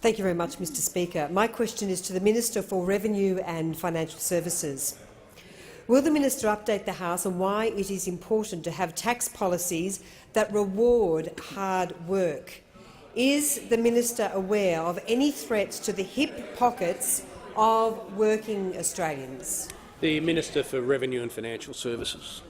Thank you very much, Mr Speaker. My question is to the Minister for Revenue and Financial Services. Will the Minister update the House on why it is important to have tax policies that reward hard work? Is the Minister aware of any threats to the hip pockets of working Australians? The Minister for Revenue and Financial Services.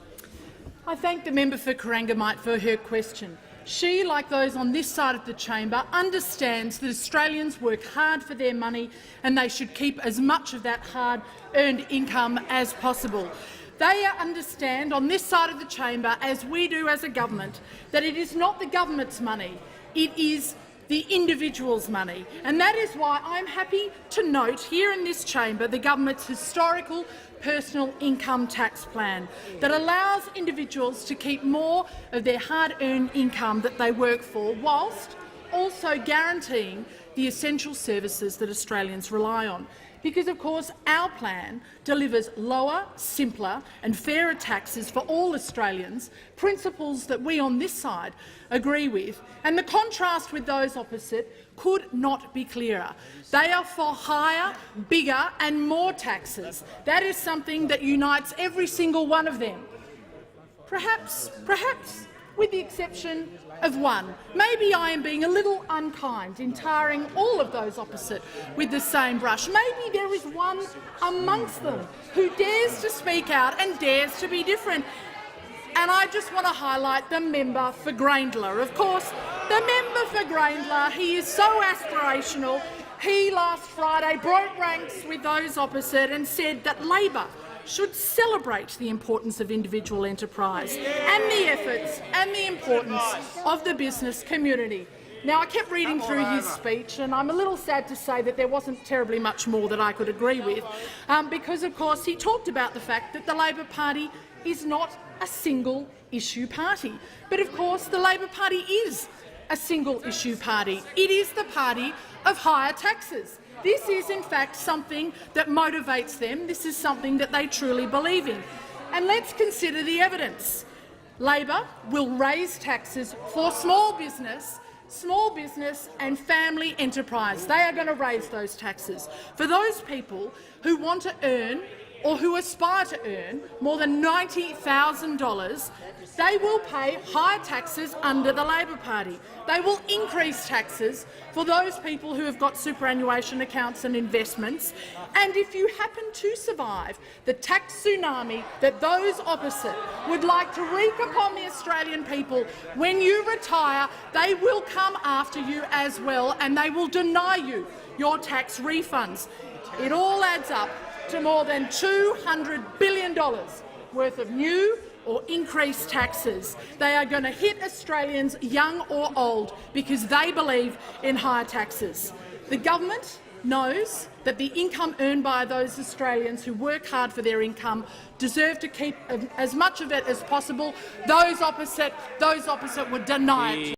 I thank the member for Corangamite for her question. She, like those on this side of the chamber, understands that Australians work hard for their money and they should keep as much of that hard-earned income as possible. They understand on this side of the chamber, as we do as a government, that it is not the government's money, it is the individual's money. And that is why I'm happy to note here in this chamber the government's historical personal income tax plan that allows individuals to keep more of their hard-earned income that they work for, whilst also guaranteeing the essential services that Australians rely on. Because, of course, our plan delivers lower, simpler and fairer taxes for all Australians, principles that we on this side agree with, and the contrast with those opposite could not be clearer. They are for higher, bigger and more taxes. That is something that unites every single one of them. Perhaps with the exception of one. Maybe I am being a little unkind in tarring all of those opposite with the same brush. Maybe there is one amongst them who dares to speak out and dares to be different. And I just want to highlight the member for Grayndler. Of course, the member for Grayndler, he is so aspirational. He last Friday broke ranks with those opposite and said that Labor should celebrate the importance of individual enterprise and the efforts and the importance of the business community. Now, I kept reading through his speech, and I'm a little sad to say that there wasn't terribly much more that I could agree with, because, of course, he talked about the fact that the Labor Party is not a single-issue party. But, of course, the Labor Party is a single-issue party. It is the party of higher taxes. This is, in fact, something that motivates them. This is something that they truly believe in. And let's consider the evidence. Labor will raise taxes for small business and family enterprise. They are going to raise those taxes. For those people who want to earn or who aspire to earn more than $90,000, they will pay higher taxes under the Labor Party. They will increase taxes for those people who have got superannuation accounts and investments. And if you happen to survive the tax tsunami that those opposite would like to wreak upon the Australian people, when you retire, they will come after you as well, and they will deny you your tax refunds. It all adds up to more than $200 billion worth of new or increased taxes. They are going to hit Australians, young or old, because they believe in higher taxes. The government knows that the income earned by those Australians who work hard for their income deserve to keep as much of it as possible. Those opposite would deny it.